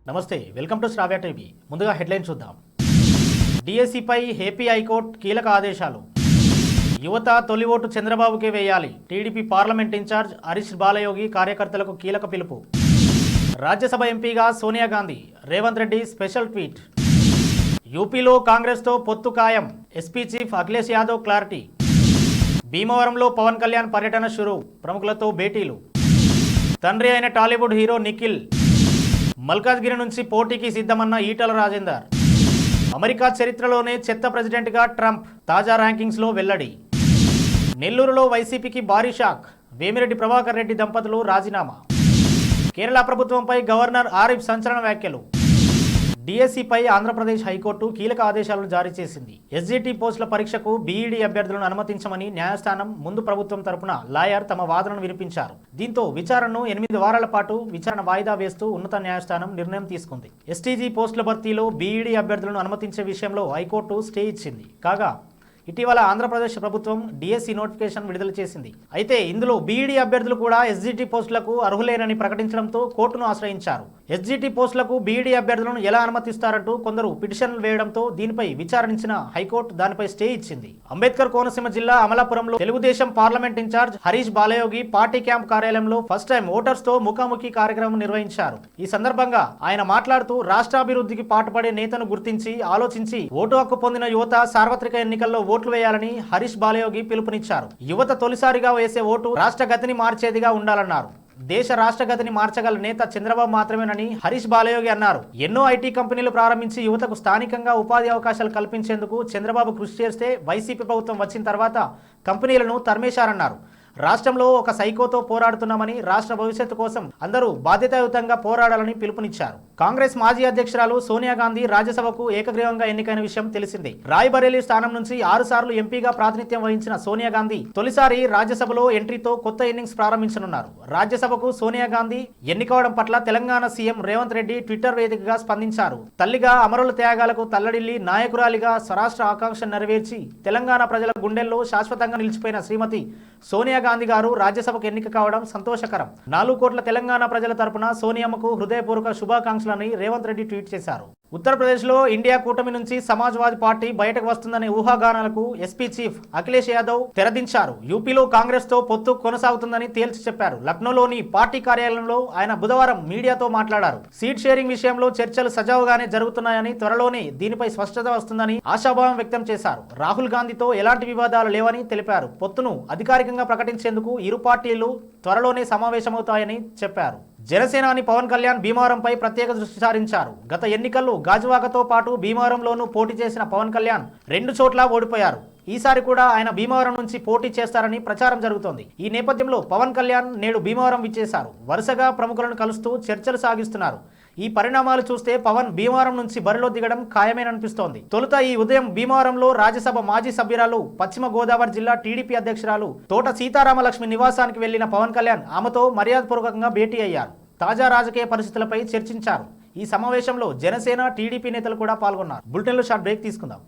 నమస్తే, welcome to Sravya TV. ముందుగా headlines చూద్దాం. డిఎస్సిపై ఏపీ హైకోర్టు కీలక ఆదేశాలు. యువత తొలి ఓటు చంద్రబాబుకే వేయాలి. టీడీపీ పార్లమెంట్ ఇన్ఛార్జ్ హరీష్ బాలయోగి కార్యకర్తలకు కీలక పిలుపు. రాజ్యసభ ఎంపీగా సోనియా గాంధీ, రేవంత్ రెడ్డి స్పెషల్ ట్వీట్. యూపీలో కాంగ్రెస్తో పొత్తు ఖాయం. SP chief Akhilesh Yadav clarity. భీమవరంలో పవన్ కళ్యాణ్ పర్యటన షురూ, ప్రముఖులతో భేటీలు. తండ్రి అయిన టాలీవుడ్ హీరో నిఖిల్ మల్కాజ్గిరి నుంచి పోటీకి సిద్ధమన్న ఈటల రాజేందర్. అమెరికా చరిత్రలోనే చెత్త ప్రెసిడెంట్గా ట్రంప్, తాజా ర్యాంకింగ్స్లో వెల్లడి. నెల్లూరులో వైసీపీకి భారీ షాక్. వేమిరెడ్డి ప్రభాకర్ రెడ్డి దంపతులు రాజీనామా. కేరళ ప్రభుత్వంపై గవర్నర్ ఆరిఫ్ సంచలన వ్యాఖ్యలు. డిఎస్సిపై ఆంధ్రప్రదేశ్ హైకోర్టు కీలక ఆదేశాలను జారీ చేసింది. ఎస్జిటి పోస్టుల పరీక్షకు బీఈడీ అభ్యర్థులను అనుమతించమని న్యాయస్థానం ముందు ప్రభుత్వం తరపున లాయర్ తమ వాదనను వినిపించారు. దీంతో విచారణను 8 వారాల పాటు విచారణ వాయిదా వేస్తూ ఉన్నత న్యాయస్థానం నిర్ణయం తీసుకుంది. ఎస్టీజీ పోస్టుల భర్తీలో బీఈడీ అభ్యర్థులను అనుమతించే విషయంలో హైకోర్టు స్టే ఇచ్చింది. కాగా ఇటీవల ఆంధ్రప్రదేశ్ ప్రభుత్వం డిఎస్సి నోటిఫికేషన్ విడుదల చేసింది. అయితే ఇందులో బీఈడీ అభ్యర్థులు కూడా ఎస్జిటి పోస్టులకు అర్హులేనని ప్రకటించడంతో కోర్టును ఆశ్రయించారు. ఎస్జిటి పోస్టులకు బీఈడీ అభ్యర్థులను ఎలా అనుమతిస్తారంటూ కొందరు పిటిషన్లు వేయడంతో దీనిపై విచారించిన హైకోర్టు దానిపై స్టే ఇచ్చింది. అంబేద్కర్ కోనసీమ జిల్లా అమలాపురంలో Telugu Desam parliament in charge Harish Balayogi party camp కార్యాలయంలో ఫస్ట్ టైం ఓటర్స్ తో ముఖాముఖి కార్యక్రమం నిర్వహించారు. ఈ సందర్భంగా ఆయన మాట్లాడుతూ రాష్ట్రాభివృద్ధికి పాటుపడే నేతను గుర్తించి ఆలోచించి ఓటు హక్కు పొందిన యువత సార్వత్రిక ఎన్నికల్లో ఓట్లు వేయాలని హరీష్ బాలయోగి పిలుపునిచ్చారు. యువత తొలిసారిగా వేసే ఓటు రాష్ట్ర గతిని మార్చేదిగా ఉండాలన్నారు. దేశ రాష్ట్ర గతిని మార్చగల నేత చంద్రబాబు మాత్రమేనని హరీష్ బాలయోగి అన్నారు. ఎన్నో ఐటీ కంపెనీలు ప్రారంభించి యువతకు స్థానికంగా ఉపాధి అవకాశాలు కల్పించేందుకు చంద్రబాబు కృషి చేస్తే వైసీపీ ప్రభుత్వం వచ్చిన తర్వాత కంపెనీలను తరిమేశారన్నారు. రాష్ట్రంలో ఒక సైకోతో పోరాడుతున్నామని, రాష్ట్ర భవిష్యత్తు కోసం అందరూ బాధ్యతాయుతంగా పోరాడాలని పిలుపునిచ్చారు. కాంగ్రెస్ మాజీ అధ్యక్షురాలు సోనియా గాంధీ రాజ్యసభకు ఏకగ్రీవంగా ఎన్నికైన విషయం తెలిసిందే. రాయ్బరేలీ స్థానం నుంచి 6 సార్లు ఎంపీగా ప్రాతినిధ్యం వహించిన సోనియా గాంధీ తొలిసారి రాజ్యసభలో ఎంట్రీతో కొత్త ఇన్నింగ్స్ ప్రారంభించనున్నారు. రాజ్యసభకు సోనియా గాంధీ ఎన్నికవడం పట్ల తెలంగాణ సీఎం రేవంత్ రెడ్డి ట్విట్టర్ వేదికగా స్పందించారు. తల్లిగా అమరుల త్యాగాలకు తల్లడిల్లి నాయకురాలిగా స్వరాష్ట్ర ఆకాంక్ష నెరవేర్చి తెలంగాణ ప్రజల గుండెల్లో శాశ్వతంగా నిలిచిపోయిన శ్రీమతి సోనియా గాంధీ గారు రాజ్యసభకు ఎన్నిక కావడం సంతోషకరం. 4 కోట్ల తెలంగాణ ప్రజల తరపున సోనియామ్మకు హృదయపూర్వక శుభాకాంక్షలని రేవంత్ రెడ్డి ట్వీట్ చేశారు. ఉత్తరప్రదేశ్లో ఇండియా కూటమి నుంచి సమాజ్వాదీ పార్టీ బయటకు వస్తుందనే ఊహాగానాలకు ఎస్పీ చీఫ్ అఖిలేష్ యాదవ్ తెరదించారు. యూపీలో కాంగ్రెస్ తో పొత్తు కొనసాగుతుందని తేల్చి చెప్పారు. లక్నోలోని పార్టీ కార్యాలయంలో ఆయన బుధవారం మీడియాతో మాట్లాడారు. సీట్ షేరింగ్ విషయంలో చర్చలు సజావుగానే జరుగుతున్నాయని, త్వరలోనే దీనిపై స్పష్టత వస్తుందని ఆశాభావం వ్యక్తం చేశారు. రాహుల్ గాంధీతో ఎలాంటి వివాదాలు లేవని తెలిపారు. పొత్తును అధికారికంగా ప్రకటించేందుకు ఇరు పార్టీలు త్వరలోనే సమావేశమవుతాయని చెప్పారు. జనసేనాని పవన్ కళ్యాణ్ భీమవరంపై ప్రత్యేక దృష్టి సారించారు. గత ఎన్నికల్లో గాజువాకతో పాటు భీమవరంలోనూ పోటీ చేసిన పవన్ కళ్యాణ్ 2 చోట్ల ఓడిపోయారు. ఈసారి కూడా ఆయన భీమవరం నుంచి పోటీ చేస్తారని ప్రచారం జరుగుతోంది. ఈ నేపథ్యంలో పవన్ కళ్యాణ్ నేడు భీమవరం విచ్చేశారు. వరుసగా ప్రముఖులను కలుస్తూ చర్చలు సాగిస్తున్నారు. ఈ పరిణామాలు చూస్తే పవన్ భీమవరం నుంచి బరిలో దిగడం ఖాయమేననిపిస్తోంది. తొలుత ఈ ఉదయం భీమవరంలో రాజ్యసభ మాజీ సభ్యురాలు, పశ్చిమ గోదావరి జిల్లా టీడీపీ అధ్యక్షురాలు తోట సీతారామలక్ష్మి నివాసానికి వెళ్లిన పవన్ కళ్యాణ్ ఆమెతో మర్యాదపూర్వకంగా భేటీ అయ్యారు. తాజా రాజకీయ పరిస్థితులపై చర్చించారు. ఈ సమావేశంలో జనసేన, టీడీపీ నేతలు కూడా పాల్గొన్నారు. బులెటిన్లో షార్ట్ బ్రేక్ తీసుకుందాం.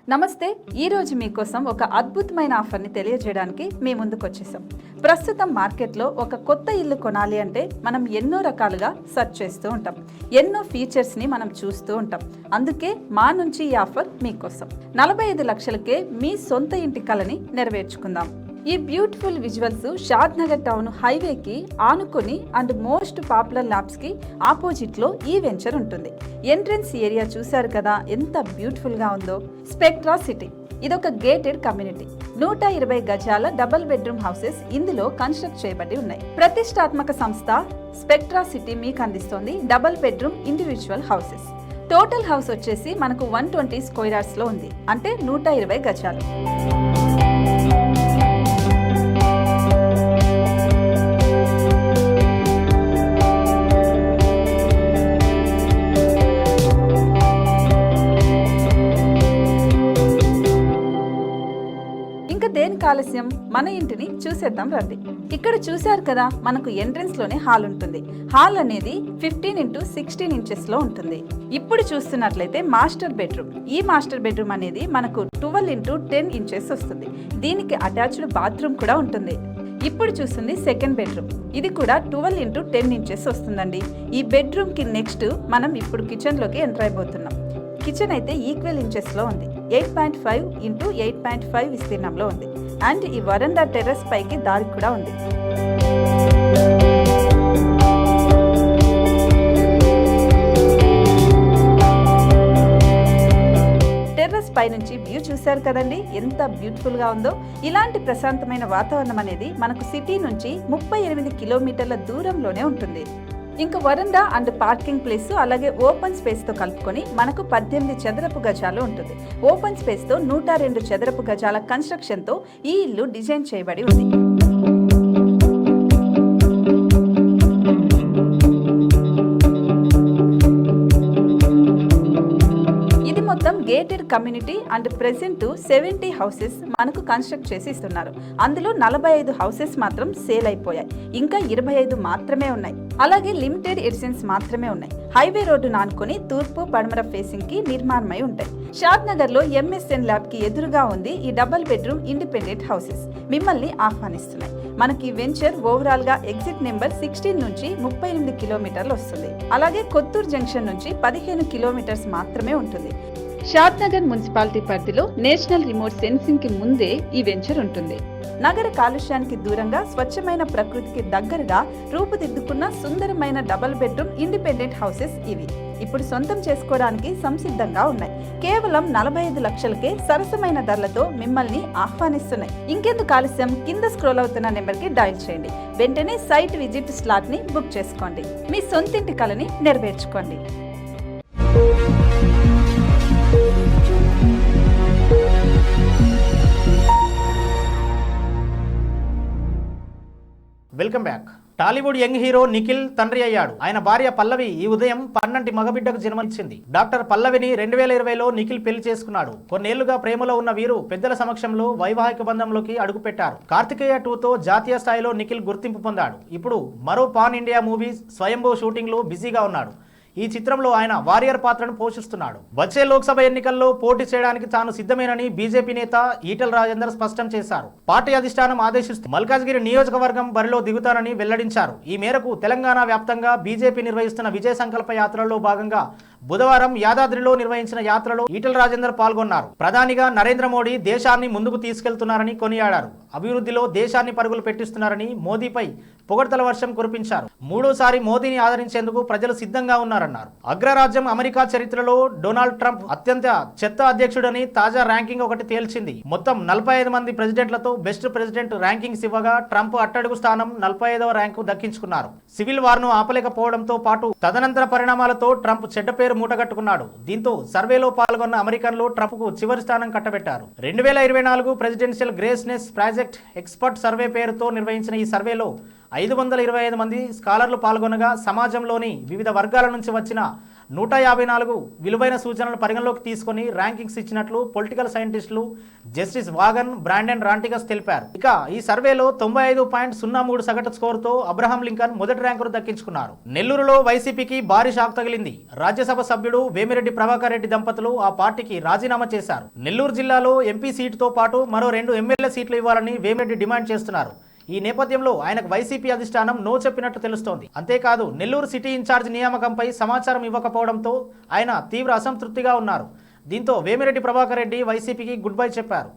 నమస్తే. ఈరోజు మీకోసం ఒక అద్భుతమైన ఆఫర్ని తెలియజేయడానికి మీ ముందుకు వచ్చేసాం. ప్రస్తుతం మార్కెట్లో ఒక కొత్త ఇల్లు కొనాలి అంటే మనం ఎన్నో రకాలుగా సెర్చ్ చేస్తూ ఉంటాం. ఎన్నో ఫీచర్స్ని మనం చూస్తూ ఉంటాం. అందుకే మా నుంచి ఈ ఆఫర్ మీకోసం. 45 లక్షలకే మీ సొంత ఇంటి కలని నెరవేర్చుకుందాం. ఈ బ్యూటిఫుల్ విజువల్స్ షాద్ నగర్ టౌన్ హైవేకి ఆనుకొని అండ్ మోస్ట్ పాపులర్ ల్యాబ్స్కి ఆపోజిట్లో ఈ వెంచర్ ఉంటుంది. ఎంట్రన్స్ ఏరియా చూశారు కదా ఎంత బ్యూటిఫుల్గా ఉందో. స్పెక్ట్రా సిటీ ఇదొక గేటెడ్ కమ్యూనిటీ. 120 గజాల డబుల్ బెడ్రూమ్ హౌసెస్ ఇందులో కన్స్ట్రక్ట్ చేయబడి ఉన్నాయి. ప్రతిష్టాత్మక సంస్థ స్పెక్ట్రా సిటీ మీకు అందిస్తోంది double bedroom individual houses. Total house వచ్చేసి మనకు 120 స్క్వేర్ యార్డ్స్ లో ఉంది, అంటే 120 గజాలు. దేనికి ఆలస్యం, మన ఇంటిని చూసేద్దాం రండి. ఇక్కడ చూశారు కదా, మనకు ఎంట్రన్స్ లోనే హాల్ ఉంటుంది. హాల్ అనేది 15x16 ఇంచెస్ లో ఉంటుంది. ఇప్పుడు చూస్తున్నట్లయితే మాస్టర్ బెడ్రూమ్. ఈ మాస్టర్ బెడ్రూమ్ అనేది మనకు 12x10 ఇంచెస్ వస్తుంది. దీనికి అటాచ్డ్ బాత్రూమ్ కూడా ఉంటుంది. ఇప్పుడు చూస్తుంది సెకండ్ బెడ్రూమ్. ఇది కూడా 12x10 ఇంచెస్ వస్తుందండి. ఈ బెడ్రూమ్ కి నెక్స్ట్ మనం ఇప్పుడు కిచెన్ లోకి ఎంటర్ అయిపోతున్నాం. కిచెన్ అయితే ఈక్వల్ ఇంచెస్ లో ఉంది. 8.5 x 8.5 విస్తీర్ణంలో ఉంది. అండ్ ఈ వరండా టెర్రస్ పైకి దారి కూడా ఉంది. టెర్రస్ పై నుంచి వ్యూ చూశారు కదండి, ఎంత బ్యూటిఫుల్ గా ఉందో. ఇలాంటి ప్రశాంతమైన వాతావరణం అనేది మనకు సిటీ నుంచి 38 కిలోమీటర్ల దూరంలోనే ఉంటుంది. ఇంకా వరండా అండ్ పార్కింగ్ ప్లేస్ అలాగే ఓపెన్ స్పేస్ తో కలుపుకొని మనకు 18 చదరపు గజాలు ఉంటుంది. ఓపెన్ స్పేస్ తో 102 చదరపు గజాల కన్స్ట్రక్షన్ తో ఈ ఇల్లు డిజైన్ చేయబడి ఉంది. మొత్తం gated community and present 70 houses మనకు కన్స్ట్రక్ట్ చేసి ఇస్తున్నారు. అందులో 45 హౌసెస్ మాత్రం సేల్ అయిపోయాయి. ఇంకా 25 మాత్రమే ఉన్నాయి. అలాగే లిమిటెడ్ ఎడిషన్స్ మాత్రమే ఉన్నాయి. హైవే రోడ్డు నానుకొని తూర్పు పడమర ఫేసింగ్ కి నిర్మాణమై ఉంటాయి. షాద్ నగర్ లో MSN ల్యాబ్ కి ఎదురుగా ఉంది ఈ డబుల్ బెడ్రూమ్ ఇండిపెండెంట్ హౌసెస్ మిమ్మల్ని ఆహ్వానిస్తున్నాయి. మనకి వెంచర్ ఓవరాల్ గా ఎగ్జిట్ నెంబర్ 16 నుంచి 38 కిలోమీటర్లు వస్తుంది. అలాగే కొత్తూరు జంక్షన్ నుంచి 15 కిలోమీటర్స్ మాత్రమే ఉంటుంది. షాద్ నగర్ మున్సిపాలిటీ పరిధిలో నేషనల్ రిమోట్ సెన్సింగ్ కి ముందే ఈ వెంచర్ ఉంటుంది. నగర కాలుష్యానికి దూరంగా స్వచ్ఛమైన ప్రకృతికి దగ్గరగా రూపుదిద్దుకున్న సుందరమైన డబుల్ బెడ్రూమ్ ఇండిపెండెంట్ హౌసెస్ ఇవి. ఇప్పుడు సొంతం చేసుకోవడానికి సంసిద్ధంగా ఉన్నాయి. కేవలం 45 లక్షలకే సరసమైన ధరలతో మిమ్మల్ని ఆహ్వానిస్తున్నాయి. ఇంకెందుకు ఆలస్యం, కింద స్క్రోల్ అవుతున్న నెంబర్ కి డయల్ చేయండి. వెంటనే సైట్ విజిట్ స్లాట్ ని బుక్ చేసుకోండి. మీ సొంతింటి కలని నెరవేర్చుకోండి. Welcome back. Tollywood young hero Nikhil తండ్రి అయ్యాడు. ఆయన భార్య పల్లవి ఈ ఉదయం పన్నంటి మగబిడ్డకు జన్మనిచ్చింది. డాక్టర్ పల్లవిని 2020లో నిఖిల్ పెళ్లి చేసుకున్నాడు. కొన్నేళ్లుగా ప్రేమలో ఉన్న వీరు పెద్దల సమక్షంలో వైవాహిక బంధంలోకి అడుగుపెట్టారు. కార్తికేయ 2తో జాతీయ స్థాయిలో నిఖిల్ గుర్తింపు పొందాడు. ఇప్పుడు మరో పాన్ ఇండియా మూవీ స్వయంభూ షూటింగ్ లో బిజీగా ఉన్నాడు. ఈ చిత్రంలో ఆయన వారియర్ పాత్రను పోషిస్తున్నాడు. వచ్చే లోక్సభ ఎన్నికల్లో పోటీ చేయడానికి తాను సిద్ధమేనని బీజేపీ నేత ఈటెల రాజేందర్ స్పష్టం చేశారు. పార్టీ అధిష్టానం ఆదేశిస్తూ మల్కాజ్గిరి నియోజకవర్గం బరిలో దిగుతానని వెల్లడించారు. ఈ మేరకు తెలంగాణ వ్యాప్తంగా బీజేపీ నిర్వహిస్తున్న విజయ సంకల్ప యాత్రలో భాగంగా బుధవారం యాదాద్రిలో నిర్వహించిన యాత్రలో ఈటెల రాజేందర్ పాల్గొన్నారు. ప్రధానిగా నరేంద్ర మోడీ దేశాన్ని ముందుకు తీసుకెళ్తున్నారని కొనియాడారు. అభివృద్ధిలో దేశాన్ని పరుగులు పెట్టిస్తున్నారని మోదీపై పొగడ్తల వర్షం కురిపించారు. మూడోసారి మోదీని ఆదరించేందుకు ప్రజలు సిద్ధంగా ఉన్నారన్నారు. అగ్రరాజ్యం అమెరికా చరిత్రలో డొనాల్డ్ ట్రంప్ అత్యంత చెత్త అధ్యక్షుడని తాజా ర్యాంకింగ్ ఒకటి తేల్చింది. మొత్తం 45 మంది ప్రెసిడెంట్లతో బెస్ట్ ప్రెసిడెంట్ ర్యాంకింగ్స్ ఇవ్వగా ట్రంప్ అట్టడుగు స్థానం 45వ ర్యాంకు దక్కించుకున్నారు. సివిల్ వార్ను ఆపలేకపోవడంతో పాటు తదనంతర పరిణామాలతో ట్రంప్ చెడ్డ పేరు మూటగట్టుకున్నాడు. దీంతో సర్వేలో పాల్గొన్న అమెరికన్లు ట్రంప్ కు చివరి స్థానం కట్టబెట్టారు. 2024 ప్రెసిడెన్షియల్ గ్రేస్నెస్ ప్రాజెక్ట్ ఎక్స్పర్ట్ సర్వే పేరుతో నిర్వహించిన ఈ సర్వేలో 525 మంది స్కాలర్లు పాల్గొనగా సమాజంలోని వివిధ వర్గాల నుంచి వచ్చిన 154 విలువైన సూచనలను పరిగణలోకి తీసుకుని ర్యాంకింగ్స్ ఇచ్చినట్లు పొలిటికల్ సైంటిస్టులు జస్టిస్ వాగన్, బ్రాండెన్ రాంటిగస్ తెలిపారు. ఇక ఈ సర్వేలో 95.03 సగటు స్కోరుతో అబ్రహాం లింకన్ మొదటి ర్యాంకును దక్కించుకున్నారు. నెల్లూరులో వైసీపీకి భారీ షాక్ తగిలింది. రాజ్యసభ సభ్యుడు వేమిరెడ్డి ప్రభాకర్ రెడ్డి దంపతులు ఆ పార్టీకి రాజీనామా చేశారు. నెల్లూరు జిల్లాలో ఎంపీ సీటుతో పాటు మరో 2 ఎమ్మెల్యే సీట్లు ఇవ్వాలని వేమిరెడ్డి డిమాండ్ చేస్తున్నారు. ఈ నేపథ్యంలో ఆయనకు వైసీపీ అధిష్టానం నో చెప్పినట్టు తెలుస్తోంది. అంతేకాదు నెల్లూరు సిటీ ఇన్ఛార్జ్ నియామకంపై సమాచారం ఇవ్వకపోవడంతో ఆయన తీవ్ర అసంతృప్తిగా ఉన్నారు. దీంతో వేమిరెడ్డి ప్రభాకర్ రెడ్డి వైసీపీకి గుడ్ బై చెప్పారు.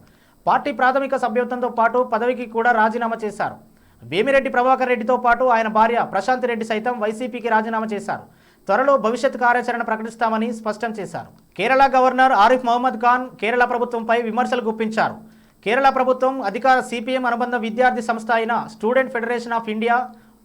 పార్టీ ప్రాథమిక సభ్యత్వంతో పాటు పదవికి కూడా రాజీనామా చేశారు. వేమిరెడ్డి ప్రభాకర్ రెడ్డితో పాటు ఆయన భార్య ప్రశాంత్ రెడ్డి సైతం వైసీపీకి రాజీనామా చేశారు. త్వరలో భవిష్యత్ కార్యాచరణ ప్రకటిస్తామని స్పష్టం చేశారు. కేరళ గవర్నర్ ఆరిఫ్ మహమ్మద్ ఖాన్ కేరళ ప్రభుత్వంపై విమర్శలు గుప్పించారు. కేరళ ప్రభుత్వం అధికార సిపిఎం అనుబంధ విద్యార్థి సంస్థ అయిన స్టూడెంట్ ఫెడరేషన్ ఆఫ్ ఇండియా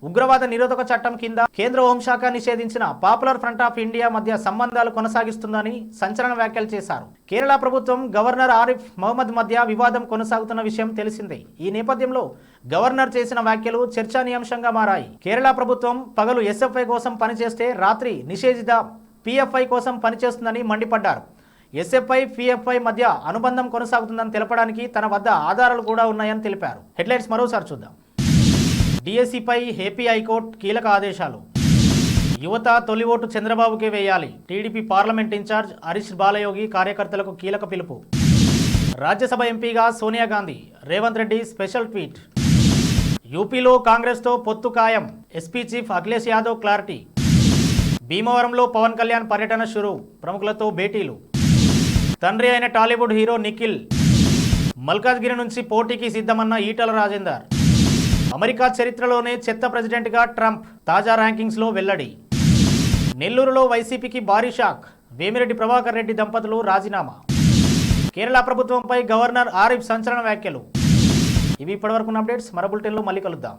ఉగ్రవాద నిరోధక చట్టం కింద కేంద్ర హోంశాఖ నిషేధించిన పాపులర్ ఫ్రంట్ ఆఫ్ ఇండియా మధ్య సంబంధాలు కొనసాగిస్తుందని సంచలన వ్యాఖ్యలు చేశారు. కేరళ ప్రభుత్వం గవర్నర్ ఆరిఫ్ మహమ్మద్ మధ్య వివాదం కొనసాగుతున్న విషయం తెలిసిందే. ఈ నేపథ్యంలో గవర్నర్ చేసిన వ్యాఖ్యలు చర్చానీయాంశంగా మారాయి. కేరళ ప్రభుత్వం పగలు ఎస్ఎఫ్ఐ కోసం పనిచేస్తే రాత్రి నిషేధిత పిఎఫ్ఐ కోసం పనిచేస్తుందని మండిపడ్డారు. ఎస్ఎఫ్ఐ, పిఎఫ్ఐ మధ్య అనుబంధం కొనసాగుతుందని తెలపడానికి తన వద్ద ఆధారాలు కూడా ఉన్నాయని తెలిపారు. హెడ్లైన్స్ మరోసారి చూద్దాం. డిఎస్సిపై ఏపీ హైకోర్టు కీలక ఆదేశాలు. యువత తొలి ఓటు చంద్రబాబుకే వేయాలి. టీడీపీ పార్లమెంట్ ఇన్ఛార్జ్ హరీష్ బాలయోగి కార్యకర్తలకు కీలక పిలుపు. రాజ్యసభ ఎంపీగా సోనియా గాంధీ, రేవంత్ రెడ్డి స్పెషల్ ట్వీట్. యూపీలో కాంగ్రెస్తో పొత్తు ఖాయం. SP chief Akhilesh Yadav clarity. భీమవరంలో పవన్ కళ్యాణ్ పర్యటన షురు. ప్రముఖులతో భేటీలు. తండ్రి అయిన టాలీవుడ్ హీరో నిఖిల్ మల్కాజ్గిరి నుంచి పోటీకి సిద్ధమన్న ఈటల రాజేందర్. అమెరికా చరిత్రలోనే చెత్త ప్రెసిడెంట్గా ట్రంప్, తాజా ర్యాంకింగ్స్లో వెల్లడి. నెల్లూరులో వైసీపీకి భారీ షాక్. వేమిరెడ్డి ప్రభాకర్ రెడ్డి దంపతులు రాజీనామా. కేరళ ప్రభుత్వంపై గవర్నర్ ఆరిఫ్ సంచలన వ్యాఖ్యలు. ఇవి ఇప్పటివరకు అప్డేట్స్. మరో బులెటిన్లో మళ్ళీ కలుద్దాం.